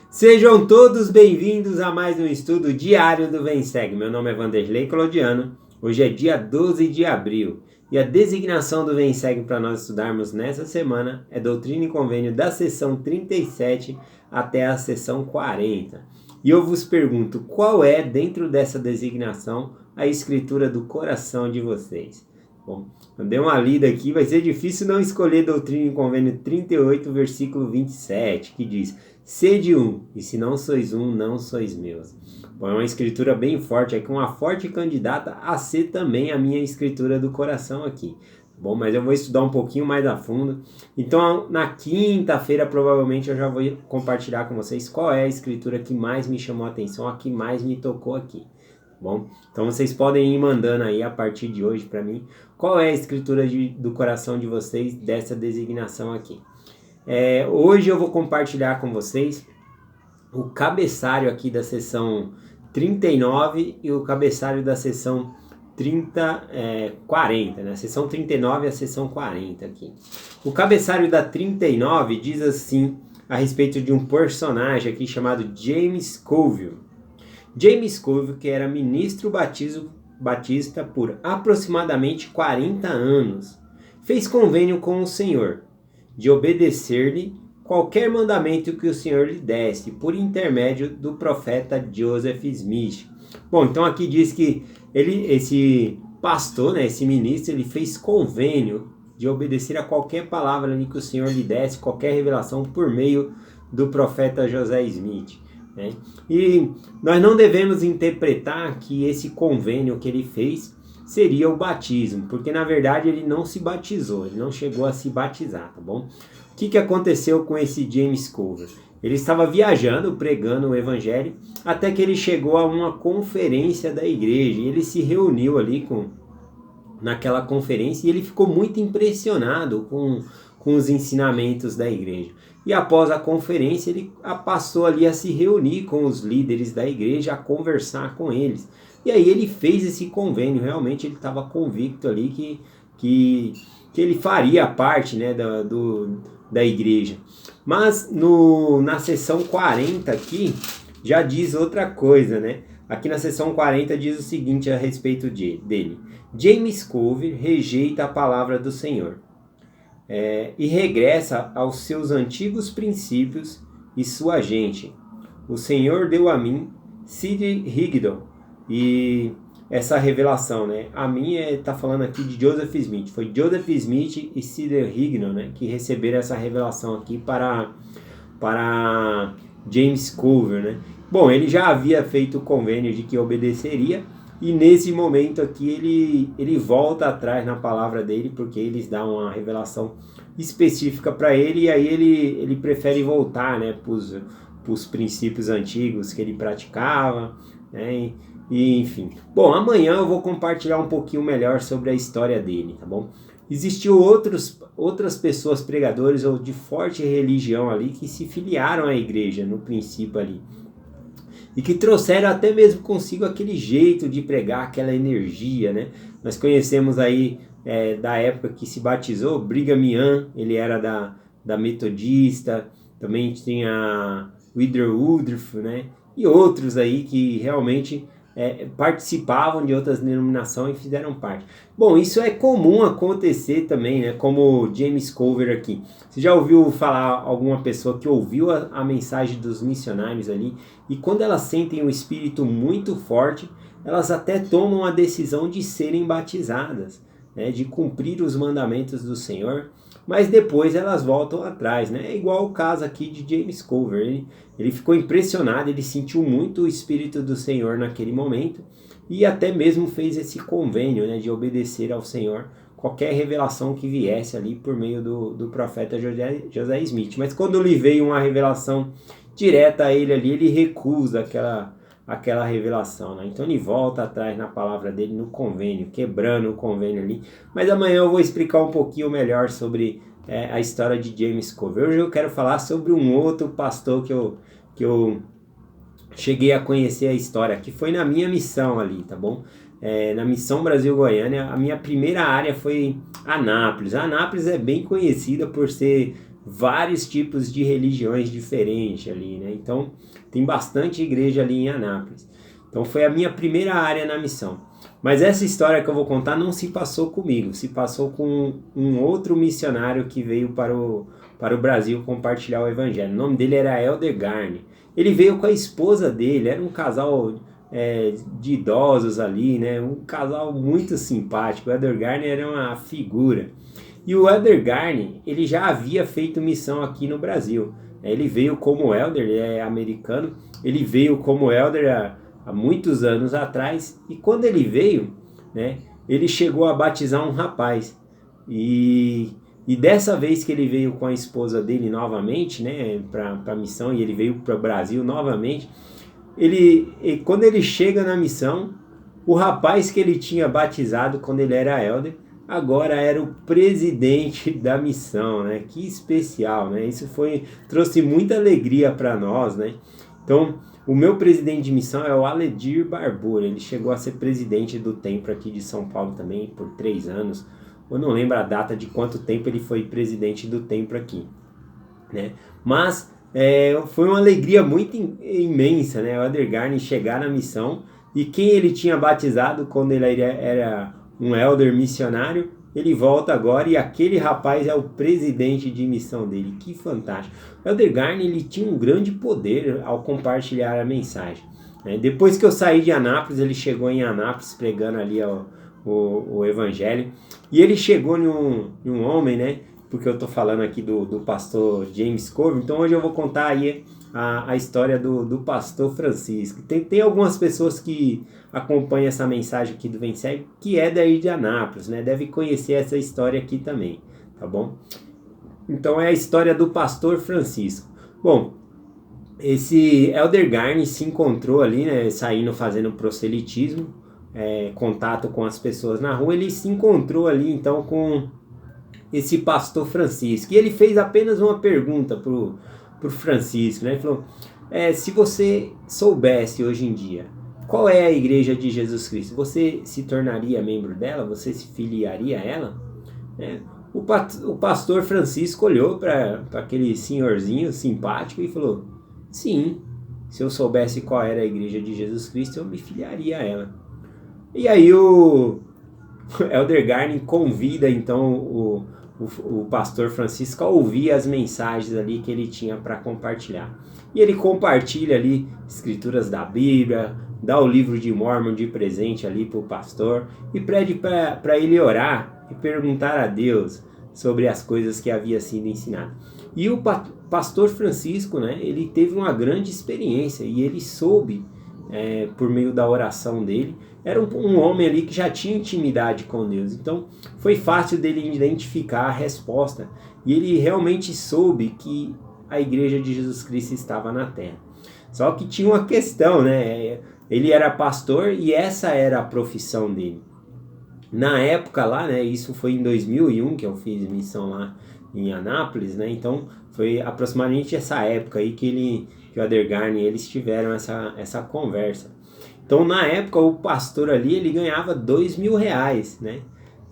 Sejam todos bem-vindos a mais um estudo diário do Vem Segue. Meu nome é Vanderlei Claudiano, hoje é dia 12 de abril e a designação do Vem Segue para nós estudarmos nessa semana é Doutrina e Convênio da sessão 37 até a sessão 40. E eu vos pergunto, qual é, dentro dessa designação, a escritura do coração de vocês? Bom, eu dei uma lida aqui, vai ser difícil não escolher Doutrina e Convênio 38, versículo 27, que diz: sede um, e se não sois um, não sois meus. Bom, é uma escritura bem forte, é uma forte candidata a ser também a minha escritura do coração aqui. Bom, mas eu vou estudar um pouquinho mais a fundo. Então, na quinta-feira, provavelmente, eu já vou compartilhar com vocês qual é a escritura que mais me chamou a atenção, a que mais me tocou aqui. Bom, então vocês podem ir mandando aí a partir de hoje para mim qual é a escritura do coração de vocês dessa designação aqui. Hoje eu vou compartilhar com vocês o cabeçalho aqui da sessão 39 e o cabeçalho da sessão 40, né? Sessão 39 e a sessão 40 aqui. O cabeçalho da 39 diz assim a respeito de um personagem aqui chamado James Colville. James Colville, que era ministro batista por aproximadamente 40 anos, fez convênio com o Senhor de obedecer-lhe qualquer mandamento que o Senhor lhe desse, por intermédio do profeta Joseph Smith. Bom, então aqui diz que esse pastor, né, esse ministro, ele fez convênio de obedecer a qualquer palavra ali que o Senhor lhe desse, qualquer revelação por meio do profeta José Smith. Né? E nós não devemos interpretar que esse convênio que ele fez seria o batismo, porque na verdade ele não se batizou, ele não chegou a se batizar, tá bom? O que aconteceu com esse James Colville? Ele estava viajando, pregando o evangelho, até que ele chegou a uma conferência da igreja, e ele se reuniu ali naquela conferência, e ele ficou muito impressionado com os ensinamentos da igreja. E após a conferência, ele passou ali a se reunir com os líderes da igreja, a conversar com eles. E aí ele fez esse convênio, realmente ele estava convicto ali que ele faria parte, né, da igreja. Mas na sessão 40 aqui, já diz outra coisa, né? Aqui na sessão 40 diz o seguinte a respeito dele. James Colville rejeita a palavra do Senhor. E regressa aos seus antigos princípios e sua gente. O Senhor deu a mim, Sid Higdon, e essa revelação, né? A mim está falando aqui de Joseph Smith. Foi Joseph Smith e Sid Higdon, né, que receberam essa revelação aqui para James Colville, né? Bom, ele já havia feito o convênio de que obedeceria, e nesse momento aqui ele volta atrás na palavra dele, porque eles dão uma revelação específica para ele, e aí ele prefere voltar, né, para os princípios antigos que ele praticava, né, e enfim. Bom, amanhã eu vou compartilhar um pouquinho melhor sobre a história dele, tá bom? Existiu outras pessoas pregadores ou de forte religião ali que se filiaram à igreja no princípio ali, e que trouxeram até mesmo consigo aquele jeito de pregar, aquela energia, né? Nós conhecemos aí da época que se batizou, Brigham Young, ele era da Metodista, também tinha Woodruff, né? E outros aí que realmente participavam de outras denominações e fizeram parte. Bom, isso é comum acontecer também, né? Como James Colville aqui. Você já ouviu falar alguma pessoa que ouviu a mensagem dos missionários ali, e quando elas sentem um espírito muito forte, elas até tomam a decisão de serem batizadas, né? De cumprir os mandamentos do Senhor, mas depois elas voltam atrás, né? É igual o caso aqui de James Colville. Ele ficou impressionado, ele sentiu muito o Espírito do Senhor naquele momento, e até mesmo fez esse convênio, né, de obedecer ao Senhor qualquer revelação que viesse ali por meio do profeta José Smith. Mas quando lhe veio uma revelação direta a ele ali, ele recusa aquela revelação, né? Então ele volta atrás na palavra dele, no convênio, quebrando o convênio ali. Mas amanhã eu vou explicar um pouquinho melhor sobre a história de James Colville. Hoje eu quero falar sobre um outro pastor que eu cheguei a conhecer a história, que foi na minha missão ali, tá bom? Na Missão Brasil-Goiânia, a minha primeira área foi Anápolis. A Anápolis é bem conhecida por ser vários tipos de religiões diferentes ali, né? Então tem bastante igreja ali em Anápolis. Então foi a minha primeira área na missão. Mas essa história que eu vou contar não se passou comigo, se passou com um outro missionário que veio para o Brasil compartilhar o evangelho. O nome dele era Elder Garni. Ele veio com a esposa dele, era um casal de idosos ali, né? Um casal muito simpático. O Elder Garni era uma figura. E o Elder Garni, ele já havia feito missão aqui no Brasil. Ele veio como elder, ele é americano, ele veio como elder há muitos anos atrás, e quando ele veio, né, ele chegou a batizar um rapaz. E dessa vez que ele veio com a esposa dele novamente, né, para a missão, e ele veio para o Brasil novamente, quando ele chega na missão, o rapaz que ele tinha batizado quando ele era elder, agora era o presidente da missão, né? Que especial, né? Isso trouxe muita alegria para nós, né? Então, o meu presidente de missão é o Aledir Barbour. Ele chegou a ser presidente do templo aqui de São Paulo também por 3 anos. Eu não lembro a data de quanto tempo ele foi presidente do templo aqui, né? Mas foi uma alegria muito imensa, né? O Elder Garni chegar na missão, e quem ele tinha batizado quando ele era um elder missionário, ele volta agora, e aquele rapaz é o presidente de missão dele. Que fantástico. O Elder Garni, ele tinha um grande poder ao compartilhar a mensagem, né? Depois que eu saí de Anápolis, ele chegou em Anápolis pregando ali o evangelho, e ele chegou em um homem, né? Porque eu estou falando aqui do pastor James Cove, então hoje eu vou contar aí a história do pastor Francisco. Tem algumas pessoas que acompanham essa mensagem aqui do Vem Segue, que é daí de Anápolis, né? Deve conhecer essa história aqui também, tá bom? Então é a história do pastor Francisco. Bom, esse Elder Garni se encontrou ali, né? Saindo fazendo proselitismo, contato com as pessoas na rua, ele se encontrou ali então com esse pastor Francisco, e ele fez apenas uma pergunta pro Francisco, né? Ele falou, se você soubesse hoje em dia qual é a igreja de Jesus Cristo, você se tornaria membro dela? Você se filiaria a ela? O pastor Francisco olhou para aquele senhorzinho simpático e falou, sim, se eu soubesse qual era a igreja de Jesus Cristo, eu me filiaria a ela. E aí o Elder Garni convida então o pastor Francisco a ouvir as mensagens ali que ele tinha para compartilhar. E ele compartilha ali escrituras da Bíblia, dá o livro de Mormon de presente ali para o pastor, e pede para ele orar e perguntar a Deus sobre as coisas que havia sido ensinado. E o pastor Francisco, né, ele teve uma grande experiência, e ele soube, por meio da oração dele, era um homem ali que já tinha intimidade com Deus, então foi fácil dele identificar a resposta, e ele realmente soube que a igreja de Jesus Cristo estava na terra. Só que tinha uma questão, né? Ele era pastor e essa era a profissão dele. Na época lá, né? Isso foi em 2001 que eu fiz missão lá em Anápolis, né? Então foi aproximadamente essa época aí que o Elder Garni e eles tiveram essa conversa. Então na época o pastor ali, ele ganhava R$2.000, né?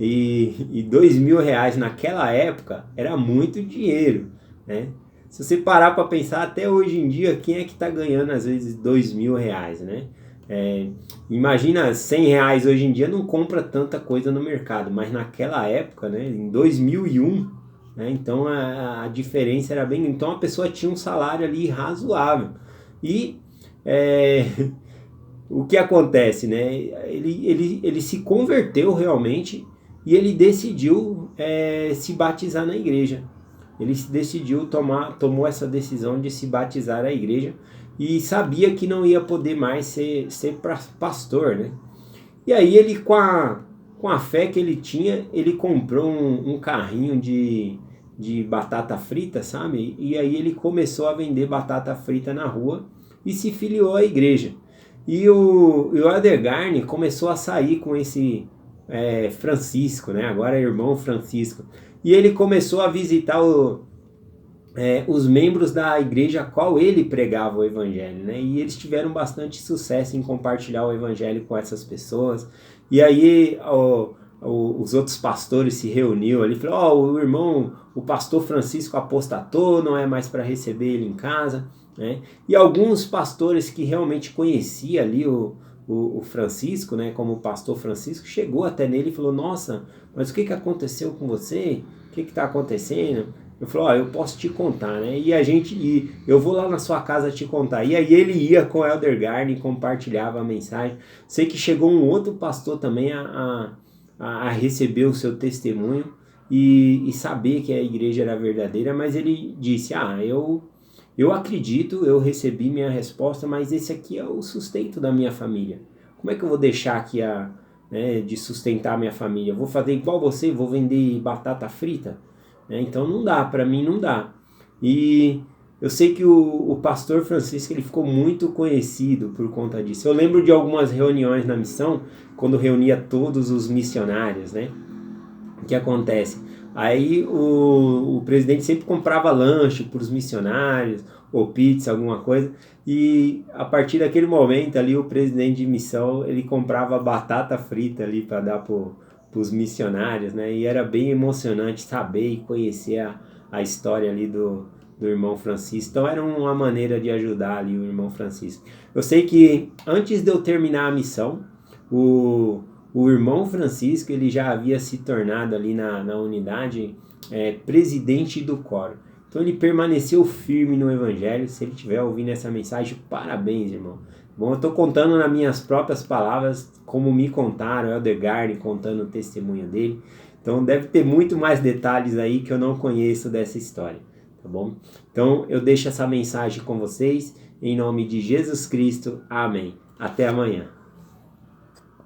E R$2.000 naquela época era muito dinheiro, né? Se você parar para pensar, até hoje em dia, quem é que está ganhando às vezes R$2.000, né? Imagina, R$100 hoje em dia não compra tanta coisa no mercado, mas naquela época, né, em 2001, né, então a diferença era bem... Então a pessoa tinha um salário ali razoável. E o que acontece, né? Ele se converteu realmente, e ele decidiu se batizar na igreja. Ele tomou essa decisão de se batizar na igreja, e sabia que não ia poder mais ser pastor, né? E aí ele, com a fé que ele tinha, ele comprou um carrinho de batata frita, sabe? E aí ele começou a vender batata frita na rua e se filiou à igreja. E o Elder Garni começou a sair com esse Francisco, né? Agora é irmão Francisco. E ele começou a visitar os membros da igreja a qual ele pregava o evangelho, né? E eles tiveram bastante sucesso em compartilhar o evangelho com essas pessoas. E aí os outros pastores se reuniu ali, falou, o irmão, o pastor Francisco apostatou, não é mais para receber ele em casa, né? E alguns pastores que realmente conhecia ali o Francisco, né, como o pastor Francisco, chegou até nele e falou, nossa, mas o que aconteceu com você? O que está acontecendo? Eu falei, eu posso te contar, né? Eu vou lá na sua casa te contar. E aí ele ia com o Elder Garden, compartilhava a mensagem. Sei que chegou um outro pastor também a receber o seu testemunho e saber que a igreja era verdadeira, mas ele disse, eu acredito, eu recebi minha resposta, mas esse aqui é o sustento da minha família. Como é que eu vou deixar aqui de sustentar a minha família? Eu vou fazer igual você, vou vender batata frita? Então não dá, para mim não dá. E eu sei que o pastor Francisco ele ficou muito conhecido por conta disso. Eu lembro de algumas reuniões na missão, quando reunia todos os missionários, né? O que acontece? Aí o presidente sempre comprava lanche para os missionários, ou pizza, alguma coisa, e a partir daquele momento ali o presidente de missão ele comprava batata frita ali para dar para os missionários, né? E era bem emocionante saber e conhecer a história ali do irmão Francisco. Então era uma maneira de ajudar ali o irmão Francisco. Eu sei que antes de eu terminar a missão, o irmão Francisco ele já havia se tornado ali na unidade presidente do coro. Então ele permaneceu firme no evangelho. Se ele estiver ouvindo essa mensagem, parabéns, irmão. Bom, eu estou contando nas minhas próprias palavras, como me contaram, o Elder Garden contando o testemunho dele. Então deve ter muito mais detalhes aí que eu não conheço dessa história, tá bom? Então eu deixo essa mensagem com vocês, em nome de Jesus Cristo. Amém. Até amanhã.